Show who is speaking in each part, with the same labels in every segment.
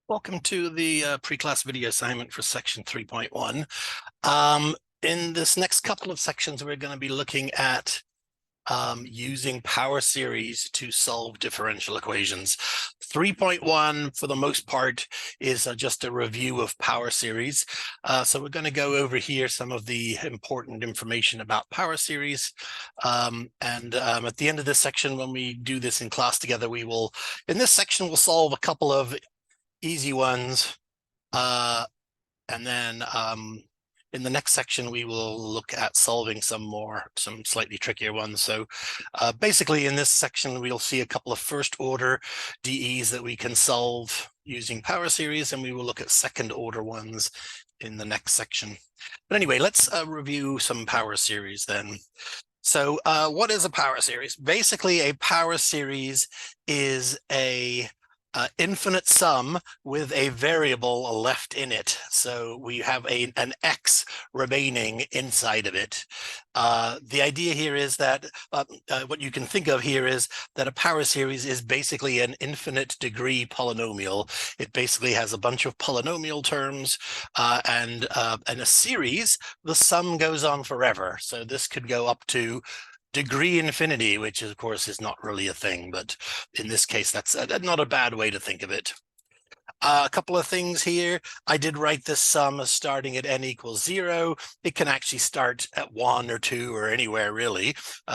Speaker 1: Welcome to the pre-class video assignment for section 3.1. In this next couple of sections, we're going to be looking at using power series to solve differential equations. 3.1, for the most part, is just a review of power series. So we're going to go over here some of the important information about power series. At the end of this section, when we do this in class together, in this section, we'll solve a couple of easy ones. And then in the next section, we will look at solving some slightly trickier ones. So basically in this section, we'll see a couple of first order DEs that we can solve using power series, and we will look at second order ones in the next section. But anyway, let's review some power series then. So what is a power series? Basically, a power series is a infinite sum with a variable left in it. So we have an x remaining inside of it. The idea here is that what you can think of here is that a power series is basically an infinite degree polynomial. It basically has a bunch of polynomial terms, and a series, the sum goes on forever. So this could go up to degree infinity, which of course is not really a thing, but in this case, that's not a bad way to think of it. A couple of things here. I did write this sum as starting at n equals 0. It can actually start at 1 or 2 or anywhere really.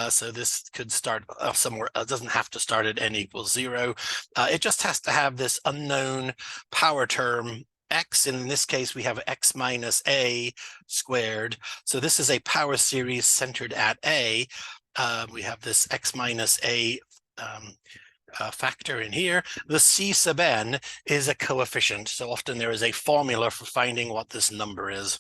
Speaker 1: So this could start somewhere. It doesn't have to start at n equals 0. It just has to have this unknown power term x. In this case, we have x minus a squared. So this is a power series centered at a. We have this x minus a factor in here. The c sub n is a coefficient. So often there is a formula for finding what this number is.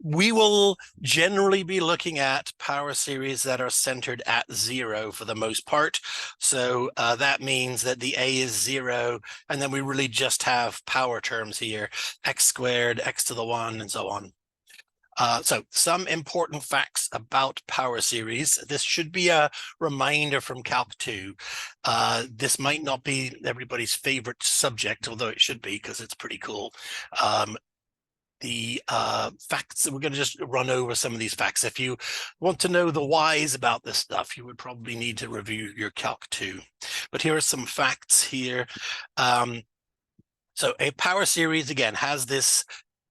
Speaker 1: We will generally be looking at power series that are centered at 0 for the most part. So that means that the a is 0, and then we really just have power terms here, x squared, x to the 1, and so on. So some important facts about power series. This should be a reminder from Calc 2. This might not be everybody's favorite subject, although it should be because it's pretty cool. The facts, we're going to just run over some of these facts. If you want to know the whys about this stuff, you would probably need to review your Calc 2. But here are some facts here. So a power series, again, has this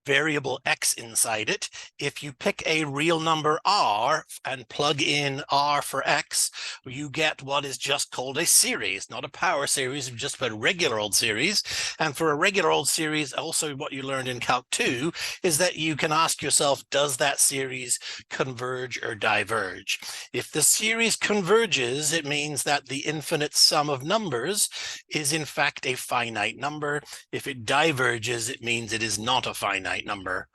Speaker 1: variable x inside it. If you pick a real number r and plug in r for x, you get what is just called a series, not a power series, just a regular old series. And for a regular old series, also what you learned in Calc 2 is that you can ask yourself, does that series converge or diverge? If the series converges, it means that the infinite sum of numbers is in fact a finite number. If it diverges, it means it is not a finite number.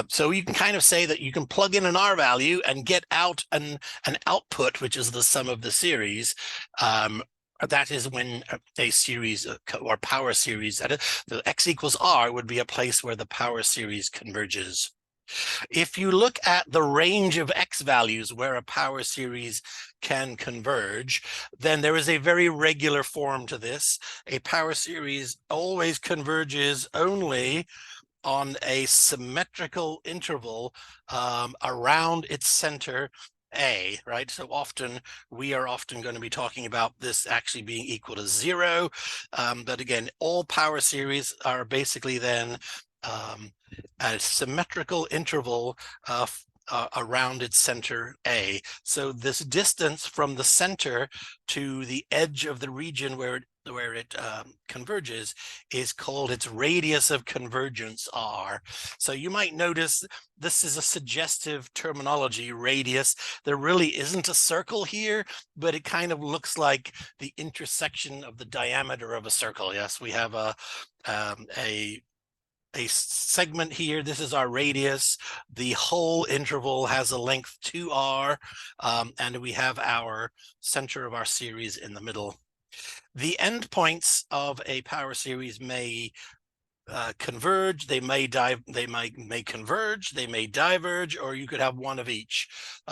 Speaker 1: So you can kind of say that you can plug in an r value and get out an output, which is the sum of the series. That is when a series or power series, the x equals r would be a place where the power series converges. If you look at the range of x values where a power series can converge, then there is a very regular form to this. A power series always converges only on a symmetrical interval around its center a, right? So we are often going to be talking about this actually being equal to 0. But again, all power series are basically then a symmetrical interval around its center a. So this distance from the center to the edge of the region where it converges is called its radius of convergence, r. So you might notice this is a suggestive terminology, radius. There really isn't a circle here, but it kind of looks like the intersection of the diameter of a circle. Yes, we have a segment here. This is our radius. The whole interval has a length 2r, and we have our center of our series in the middle. The endpoints of a power series may converge, they may converge, they may diverge, or you could have one of each.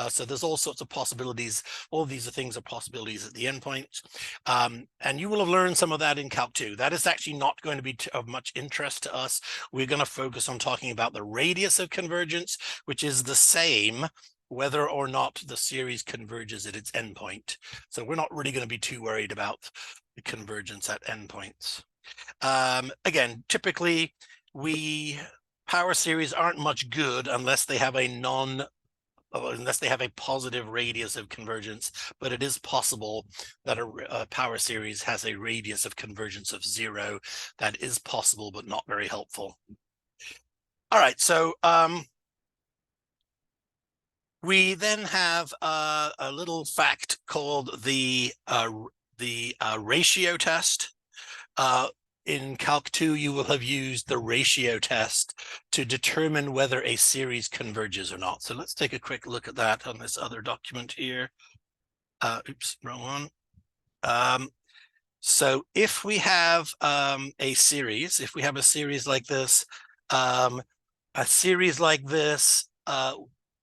Speaker 1: So there's all sorts of possibilities. All these things are possibilities at the endpoint. And you will have learned some of that in Calc 2. That is actually not going to be of much interest to us. We're going to focus on talking about the radius of convergence, which is the same whether or not the series converges at its endpoint. So we're not really going to be too worried about the convergence at endpoints. Again, typically power series aren't much good unless they have a positive radius of convergence, but it is possible that a power series has a radius of convergence of 0. That is possible, but not very helpful. All right, so we then have a little fact called the ratio test. In Calc 2, you will have used the ratio test to determine whether a series converges or not. So let's take a quick look at that on this other document here. Oops, wrong one. So if we have a series like this,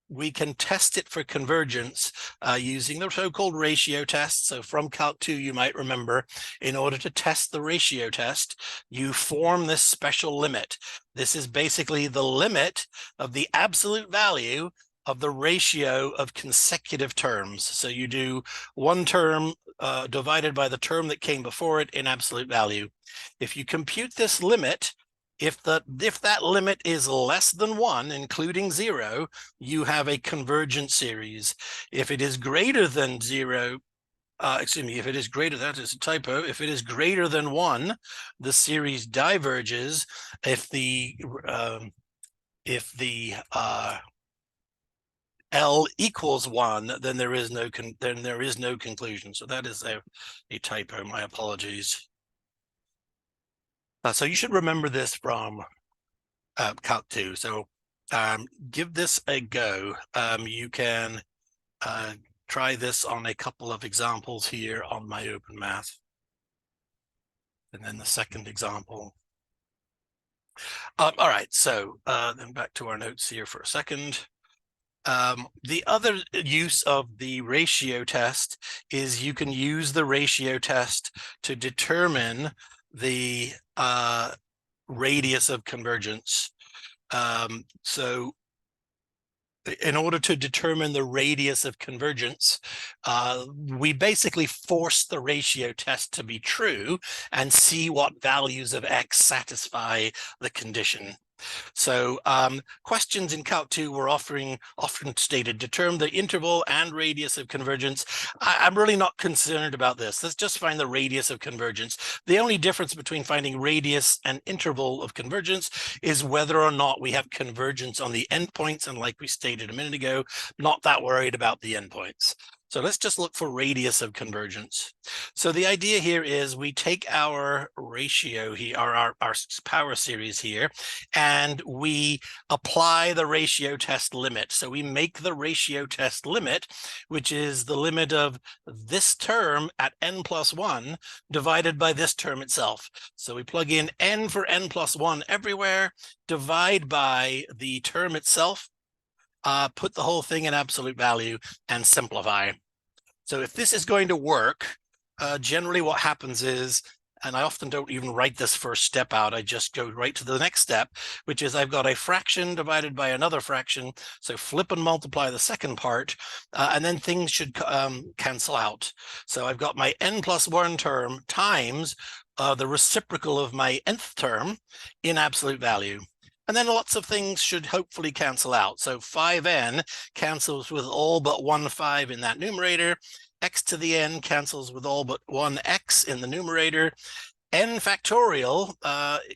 Speaker 1: we can test it for convergence using the so-called ratio test. So from Calc 2, you might remember, in order to test the ratio test, you form this special limit. This is basically the limit of the absolute value of the ratio of consecutive terms. So you do one term divided by the term that came before it in absolute value. If you compute this limit, if that limit is less than 1, including 0, you have a convergent series. If it is greater than 0, if it is greater, that is a typo. If it is greater than 1, the series diverges. If the L equals 1, then there is no conclusion. So that is a typo. My apologies. So you should remember this from Calc 2. So give this a go. You can try this on a couple of examples here on my Open Math. And then the second example. All right, so then back to our notes here for a second. The other use of the ratio test is you can use the ratio test to determine the radius of convergence. So in order to determine the radius of convergence, we basically force the ratio test to be true and see what values of x satisfy the condition. So questions in Calc 2 were often stated, determine the interval and radius of convergence. I'm really not concerned about this. Let's just find the radius of convergence. The only difference between finding radius and interval of convergence is whether or not we have convergence on the endpoints. And like we stated a minute ago, not that worried about the endpoints. So let's just look for radius of convergence. So the idea here is we take our ratio here, our power series here, and we apply the ratio test limit. So we make the ratio test limit, which is the limit of this term at n plus 1 divided by this term itself. So we plug in n for n plus 1 everywhere, divide by the term itself, put the whole thing in absolute value, and simplify. So if this is going to work, generally what happens is, and I often don't even write this first step out, I just go right to the next step, which is I've got a fraction divided by another fraction. So flip and multiply the second part, and then things should cancel out. So I've got my n plus 1 term times the reciprocal of my nth term in absolute value. And then lots of things should hopefully cancel out. So 5n cancels with all but 1 5 in that numerator. X to the n cancels with all but 1 x in the numerator. N factorial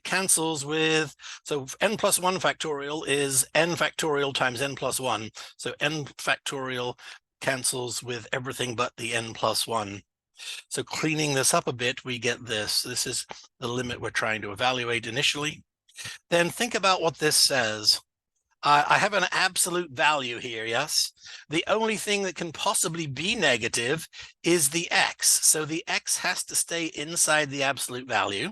Speaker 1: cancels with, so n plus 1 factorial is n factorial times n plus 1. So n factorial cancels with everything but the n plus 1. So cleaning this up a bit, we get this. This is the limit we're trying to evaluate initially. Then think about what this says. I have an absolute value here, yes? The only thing that can possibly be negative is the x. So the x has to stay inside the absolute value.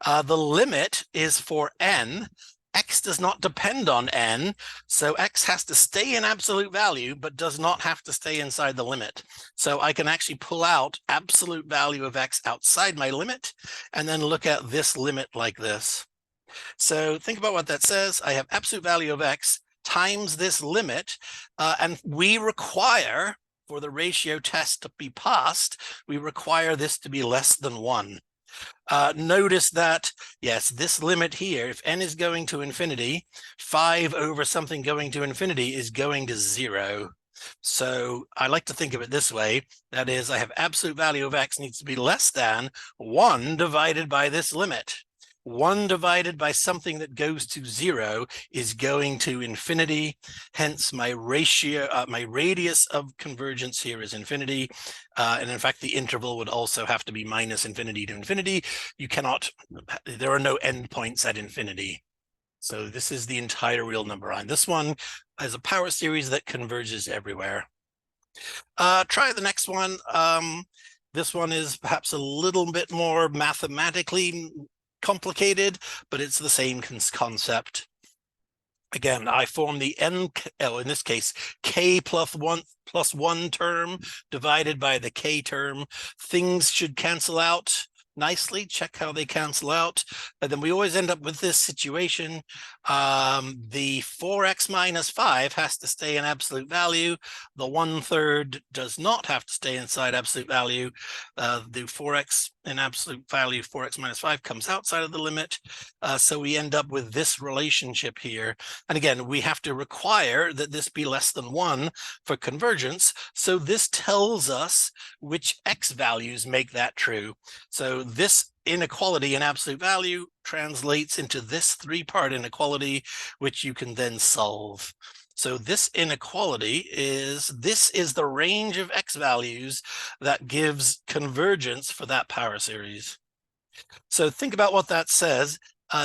Speaker 1: The limit is for n. X does not depend on n, so x has to stay in absolute value, but does not have to stay inside the limit. So I can actually pull out absolute value of x outside my limit, and then look at this limit like this. So think about what that says. I have absolute value of x times this limit, and we require, for the ratio test to be passed, we require this to be less than 1. Notice that, yes, this limit here, if n is going to infinity, 5 over something going to infinity is going to 0. So I like to think of it this way. That is, I have absolute value of x needs to be less than 1 divided by this limit. 1 divided by something that goes to 0 is going to infinity. Hence, my ratio, my radius of convergence here is infinity. And in fact, the interval would also have to be minus infinity to infinity. You cannot, there are no endpoints at infinity. So this is the entire real number line. This one is a power series that converges everywhere. Try the next one. This one is perhaps a little bit more mathematically complicated, but it's the same concept. Again, I form the n, in this case, k plus one term divided by the k term. Things should cancel out nicely. Check how they cancel out. And then we always end up with this situation. The 4x minus 5 has to stay in absolute value. The 1/3 does not have to stay inside absolute value. The 4x in absolute value, 4x minus 5, comes outside of the limit. So we end up with this relationship here. And again, we have to require that this be less than 1 for convergence. So this tells us which x values make that true. So this inequality in absolute value translates into this 3-part inequality, which you can then solve. So this inequality is, this is the range of x values that gives convergence for that power series. So think about what that says.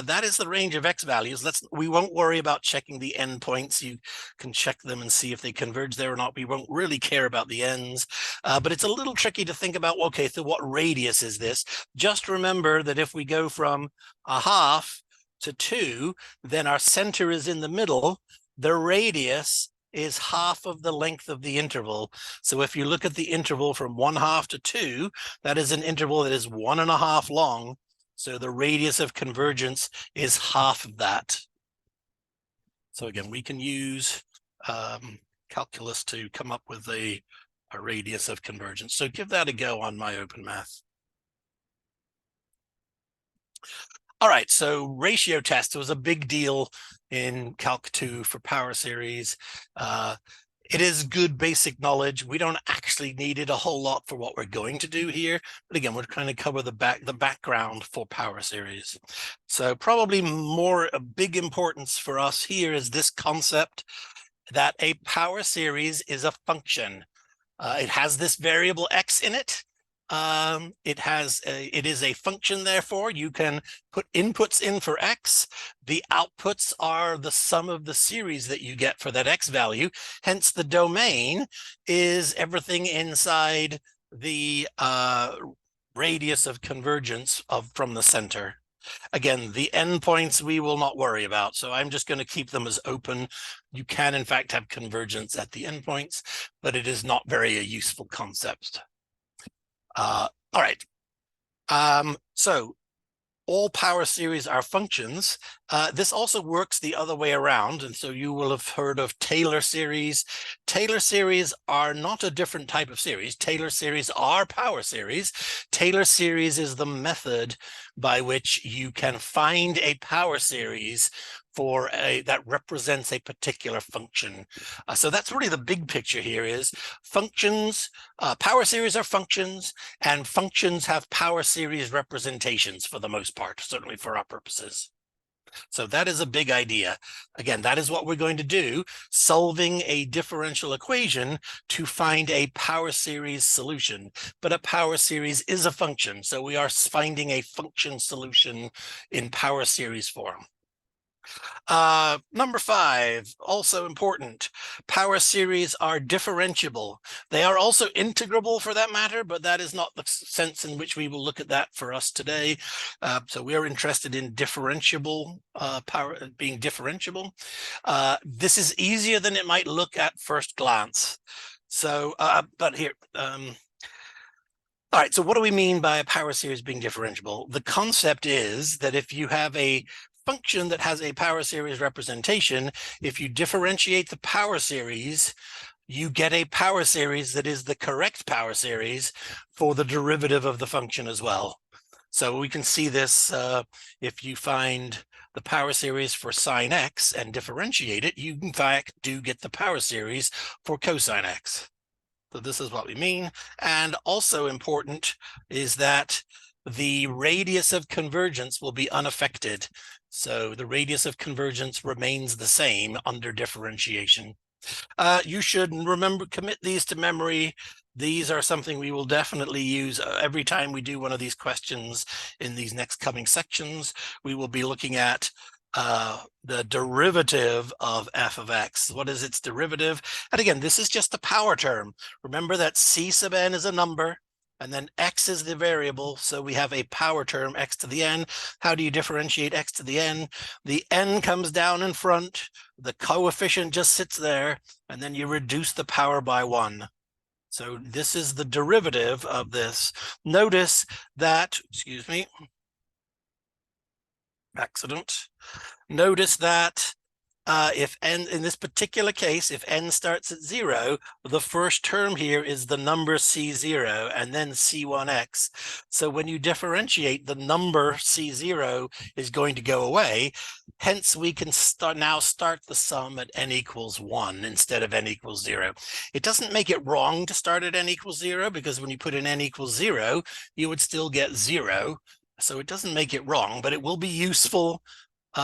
Speaker 1: That is the range of x values. We won't worry about checking the endpoints. You can check them and see if they converge there or not. We won't really care about the ends, but it's a little tricky to think about, okay, so what radius is this? Just remember that if we go from 1/2 to 2, then our center is in the middle. The radius is half of the length of the interval. So if you look at the interval from 1/2 to 2, that is an interval that is 1.5 long. So the radius of convergence is half of that. So again, we can use calculus to come up with a radius of convergence. So give that a go on my open math. All right, so ratio test was a big deal in Calc 2 for power series. It is good basic knowledge. We don't actually need it a whole lot for what we're going to do here. But again, we're trying to cover the background for power series. So probably more a big importance for us here is this concept that a power series is a function. It has this variable x in it. It is a function, therefore you can put inputs in for x. The outputs are the sum of the series that you get for that x value. Hence the domain is everything inside the radius of convergence from the center. Again, the endpoints we will not worry about, so I'm just going to keep them as open. You can in fact have convergence at the endpoints, but it is not very a useful concept. All right. So all power series are functions. This also works the other way around. And so you will have heard of Taylor series. Taylor series are not a different type of series. Taylor series are power series. Taylor series is the method by which you can find a power series for that represents a particular function. So that's really the big picture here is functions, power series are functions, and functions have power series representations for the most part, certainly for our purposes. So that is a big idea. Again, that is what we're going to do, solving a differential equation to find a power series solution. But a power series is a function, so we are finding a function solution in power series form. Number 5, also important. Power series are differentiable. They are also integrable for that matter, but that is not the sense in which we will look at that for us today. So we are interested in differentiable power being differentiable. This is easier than it might look at first glance. So, but here, all right, so what do we mean by a power series being differentiable? The concept is that if you have a function that has a power series representation, if you differentiate the power series, you get a power series that is the correct power series for the derivative of the function as well. So we can see this if you find the power series for sine x and differentiate it, you in fact do get the power series for cosine x. So this is what we mean. And also important is that the radius of convergence will be unaffected. So the radius of convergence remains the same under differentiation. You should remember, commit these to memory. These are something we will definitely use every time we do one of these questions in these next coming sections. We will be looking at the derivative of f of x. What is its derivative? And again, this is just the power term. Remember that c sub n is a number, and then x is the variable. So we have a power term, x to the n. How do you differentiate x to the n? The n comes down in front, the coefficient just sits there, and then you reduce the power by 1. So this is the derivative of this. Notice that, excuse me, accident. Notice that if n, in this particular case, if n starts at 0, the first term here is the number c0 and then c1x. So when you differentiate, the number c0 is going to go away. Hence, we can now start the sum at n equals 1 instead of n equals 0. It doesn't make it wrong to start at n equals 0, because when you put in n equals 0, you would still get 0. So it doesn't make it wrong, but it will be useful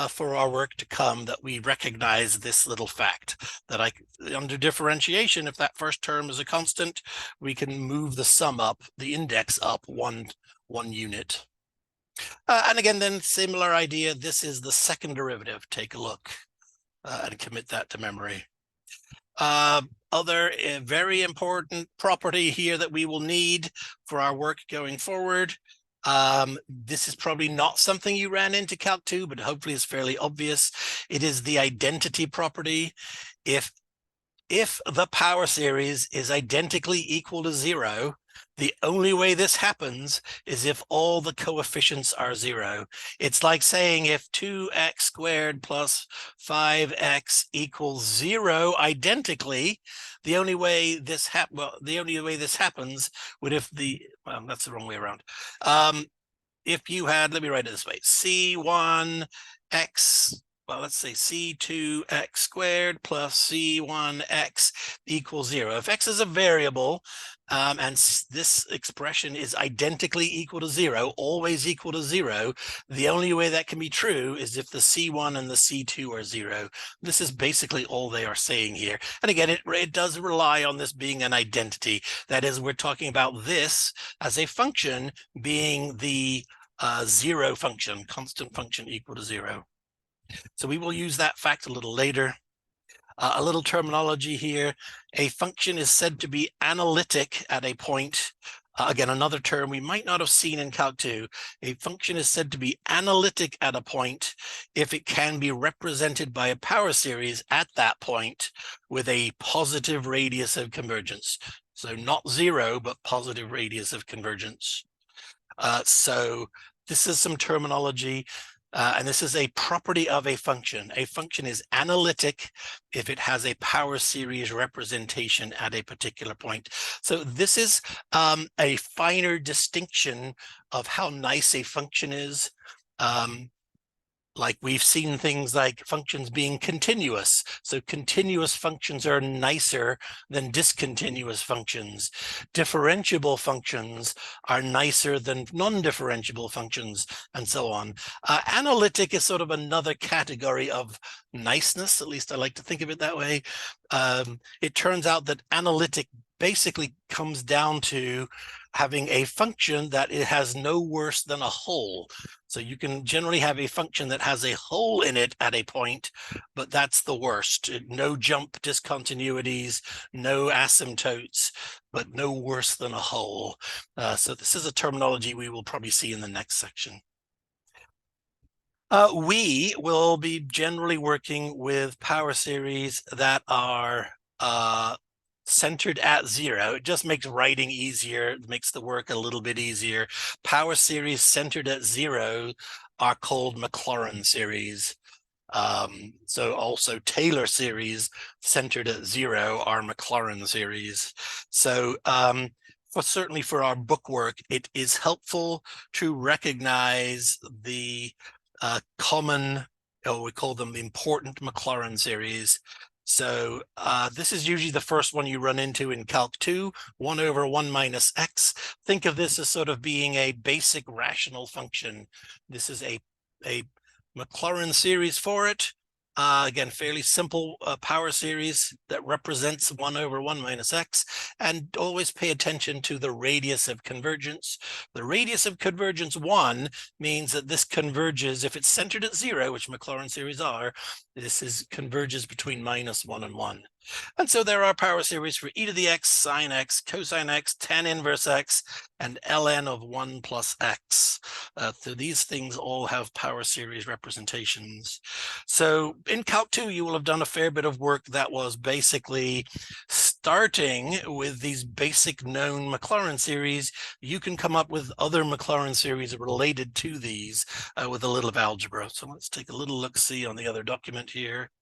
Speaker 1: for our work to come that we recognize this little fact, that under differentiation, if that first term is a constant, we can move the sum up, the index up one unit. And again, then similar idea, this is the second derivative. Take a look and commit that to memory. Other very important property here that we will need for our work going forward. This is probably not something you ran into Calc 2, but hopefully it's fairly obvious. It is the identity property. If the power series is identically equal to 0, the only way this happens is if all the coefficients are 0. It's like saying if 2x squared plus 5x equals 0 identically, the only way this happens would if that's the wrong way around. If you had, let me write it this way, c1x, well, let's say c2x squared plus c1x equals 0. If x is a variable, and this expression is identically equal to 0, always equal to 0, the only way that can be true is if the c1 and the c2 are 0. This is basically all they are saying here. And again, it does rely on this being an identity. That is, we're talking about this as a function being the 0 function, constant function equal to 0. So we will use that fact a little later. A little terminology here. A function is said to be analytic at a point. Again, another term we might not have seen in Calc 2. A function is said to be analytic at a point if it can be represented by a power series at that point with a positive radius of convergence. So not 0, but positive radius of convergence. So this is some terminology. And this is a property of a function. A function is analytic if it has a power series representation at a particular point. So this is a finer distinction of how nice a function is. Like we've seen things like functions being continuous. So continuous functions are nicer than discontinuous functions. Differentiable functions are nicer than non-differentiable functions, and so on. Analytic is sort of another category of niceness, at least I like to think of it that way. It turns out that analytic basically comes down to having a function that it has no worse than a hole. So you can generally have a function that has a hole in it at a point, but that's the worst. No jump discontinuities, no asymptotes, but no worse than a hole. So this is a terminology we will probably see in the next section. We will be generally working with power series that are centered at 0. It just makes writing easier. It makes the work a little bit easier. Power series centered at 0 are called Maclaurin series. So also Taylor series centered at 0 are Maclaurin series. So certainly for our book work, it is helpful to recognize the common, we call them the important Maclaurin series. So this is usually the first one you run into in Calc 2, 1 over 1 minus x. Think of this as sort of being a basic rational function. This is a Maclaurin series for it. Again, fairly simple power series that represents 1 over 1 minus x, and always pay attention to the radius of convergence. The radius of convergence 1 means that this converges, if it's centered at 0, which Maclaurin series are, this converges between -1 and 1. And so there are power series for e to the x, sine x, cosine x, tan inverse x, and ln of 1 plus x. So these things all have power series representations. So in Calc 2, you will have done a fair bit of work that was basically starting with these basic known Maclaurin series. You can come up with other Maclaurin series related to these with a little of algebra. So let's take a little look-see on the other document here.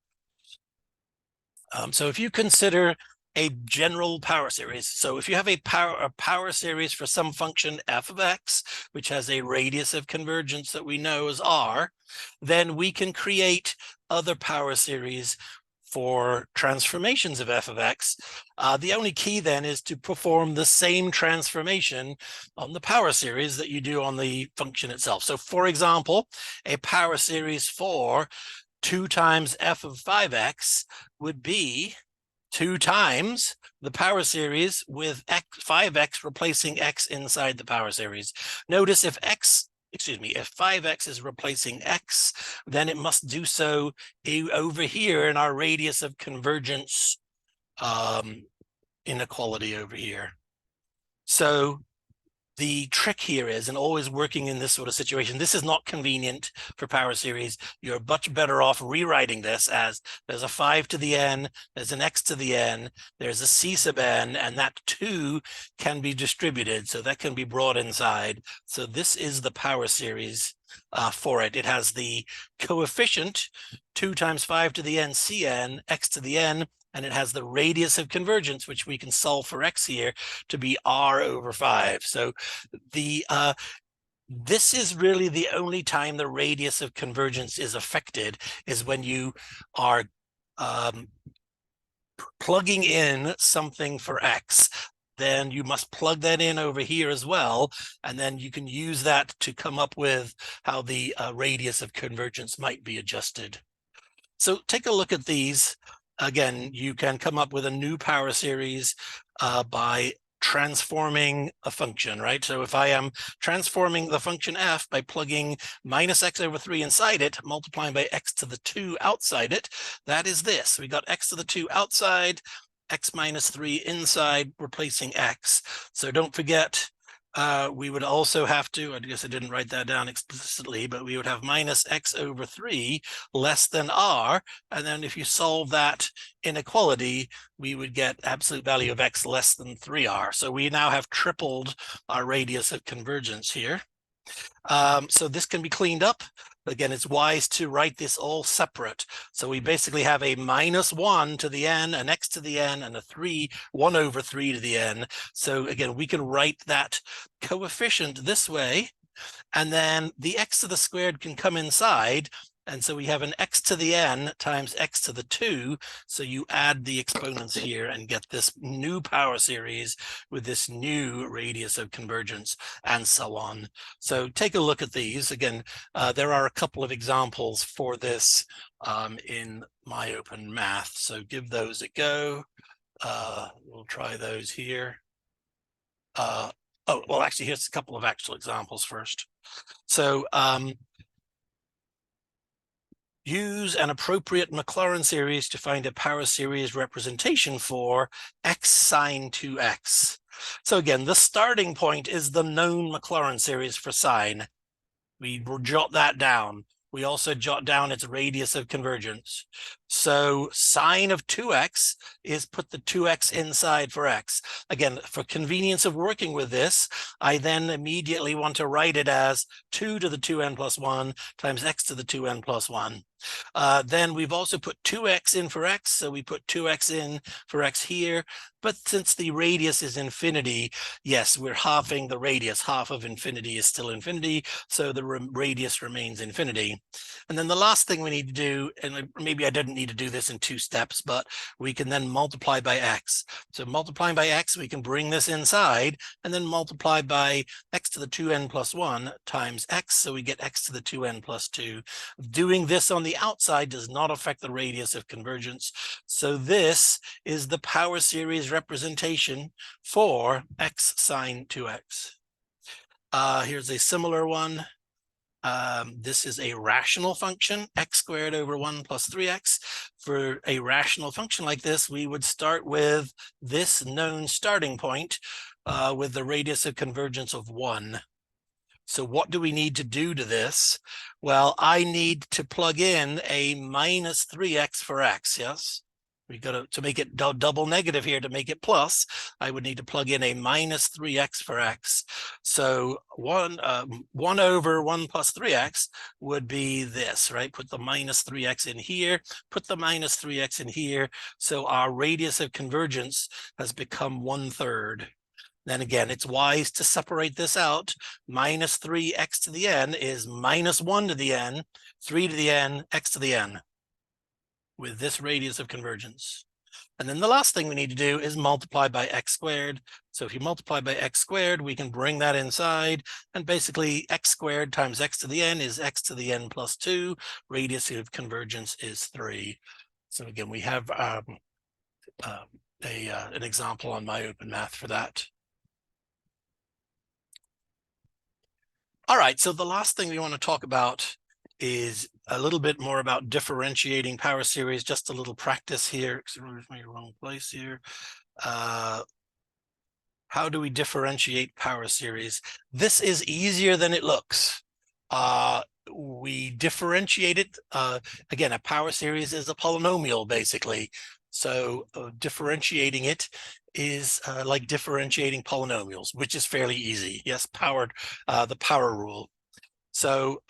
Speaker 1: So if you consider a general power series, so if you have a power series for some function f of x, which has a radius of convergence that we know as r, then we can create other power series for transformations of f of x. The only key then is to perform the same transformation on the power series that you do on the function itself. So for example, a power series for 2 times f of 5x would be 2 times the power series with 5x replacing x inside the power series. Notice if 5x is replacing x, then it must do so over here in our radius of convergence inequality over here. So the trick here is, and always working in this sort of situation, this is not convenient for power series. You're much better off rewriting this as there's a 5 to the n, there's an x to the n, there's a c sub n, and that 2 can be distributed, so that can be brought inside. So this is the power series for it. It has the coefficient 2 times 5 to the n cn, x to the n, and it has the radius of convergence, which we can solve for x here to be r over 5. So this is really the only time the radius of convergence is affected, is when you are plugging in something for x. Then you must plug that in over here as well, and then you can use that to come up with how the radius of convergence might be adjusted. So take a look at these. Again, you can come up with a new power series by transforming a function, right? So if I am transforming the function f by plugging minus x over 3 inside it, multiplying by x to the 2 outside it, that is this. We got x to the 2 outside, x minus 3 inside, replacing x. So don't forget, we would also have to, I guess I didn't write that down explicitly, but we would have minus x over 3 less than r. And then if you solve that inequality, we would get absolute value of x less than 3r. So we now have tripled our radius of convergence here. So this can be cleaned up. Again, it's wise to write this all separate. So we basically have a -1 to the n, an x to the n, and a 1 over 3 to the n. So again, we can write that coefficient this way, and then the x to the squared can come inside. And so we have an x to the n times x to the 2. So you add the exponents here and get this new power series with this new radius of convergence and so on. So take a look at these. Again, there are a couple of examples for this in my open math. So give those a go. We'll try those here. Oh, well, actually, here's a couple of actual examples first. So use an appropriate Maclaurin series to find a power series representation for x sine 2x. So again, the starting point is the known Maclaurin series for sine. We jot that down. We also jot down its radius of convergence. So sine of 2x is put the 2x inside for x. Again, for convenience of working with this, I then immediately want to write it as 2 to the 2n plus 1 times x to the 2n plus 1. Then we've also put 2x in for x, so we put 2x in for x here. But since the radius is infinity, yes, we're halving the radius. Half of infinity is still infinity, so the radius remains infinity. And then the last thing we need to do, and maybe I didn't need to do this in 2 steps, but we can then multiply by x. So multiplying by x, we can bring this inside and then multiply by x to the 2n plus 1 times x, so we get x to the 2n plus 2. Doing this on the outside does not affect the radius of convergence. So this is the power series representation for x sine 2x. Here's a similar one. This is a rational function, x squared over 1 plus 3x. For a rational function like this, we would start with this known starting point with the radius of convergence of 1. So what do we need to do to this? Well, I need to plug in a minus 3x for x, yes? We got to make it double negative here to make it plus. I would need to plug in a minus 3x for x. So 1 over 1 plus 3x would be this, right? Put the minus 3x in here, put the minus 3x in here. So our radius of convergence has become 1/3. Then again, it's wise to separate this out. Minus 3x to the n is minus 1 to the n, 3 to the n, x to the n, with this radius of convergence. And then the last thing we need to do is multiply by x squared. So if you multiply by x squared, we can bring that inside. And basically, x squared times x to the n is x to the n plus 2. Radius of convergence is 3. So again, we have an example on my open math for that. All right, so the last thing we want to talk about is a little bit more about differentiating power series, just a little practice here. Excuse me, wrong place here. How do we differentiate power series? This is easier than it looks. We differentiate it. Again, a power series is a polynomial, basically. So differentiating it is like differentiating polynomials, which is fairly easy. Yes, the power rule. So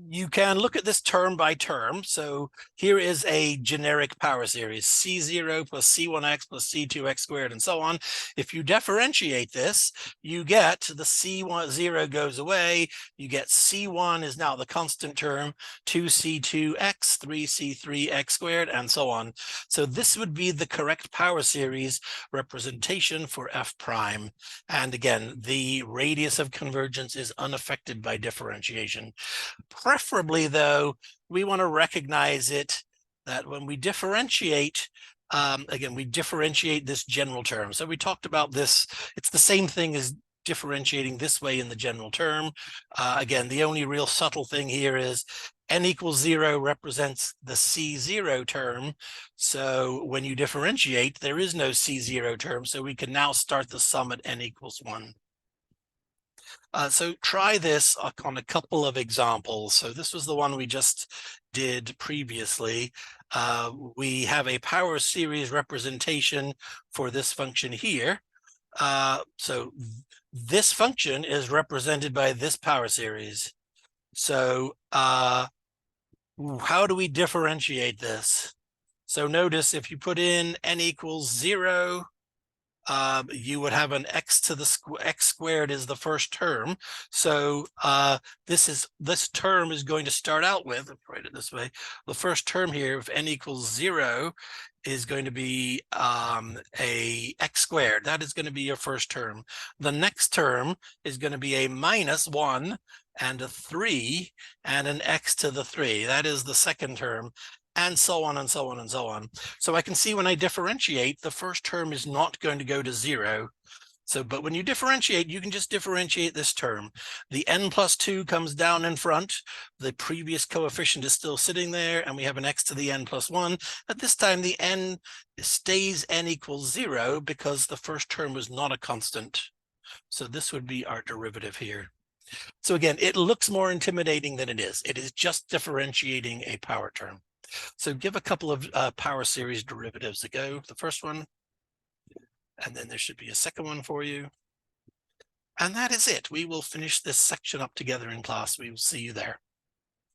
Speaker 1: you can look at this term by term. So here is a generic power series, C0 plus C1x plus C2x squared, and so on. If you differentiate this, you get the C0 goes away. You get C1 is now the constant term, 2C2x, 3C3x squared, and so on. So this would be the correct power series representation for f prime. And again, the radius of convergence is unaffected by differentiation. Preferably, though, we want to recognize it that when we differentiate, again, we differentiate this general term. So we talked about this. It's the same thing as differentiating this way in the general term. Again, the only real subtle thing here is n equals 0 represents the C0 term. So when you differentiate, there is no C0 term. So we can now start the sum at n equals 1. So try this on a couple of examples. So this was the one we just did previously. We have a power series representation for this function here. So this function is represented by this power series. So how do we differentiate this? So notice if you put in n equals 0, you would have an x to the x squared is the first term. So this term is going to start out with, let's write it this way, the first term here, if n equals 0, is going to be a x squared. That is going to be your first term. The next term is going to be a minus 1 and a 3 and an x to the 3. That is the second term. and so on and so on and so on. So I can see when I differentiate, the first term is not going to go to 0. So, but when you differentiate, you can just differentiate this term. The n plus 2 comes down in front. The previous coefficient is still sitting there, and we have an x to the n plus 1. At this time, the n stays n equals 0 because the first term was not a constant. So this would be our derivative here. So again, it looks more intimidating than it is. It is just differentiating a power term. So give a couple of power series derivatives a go. The first one, and then there should be a second one for you. And that is it. We will finish this section up together in class. We will see you there.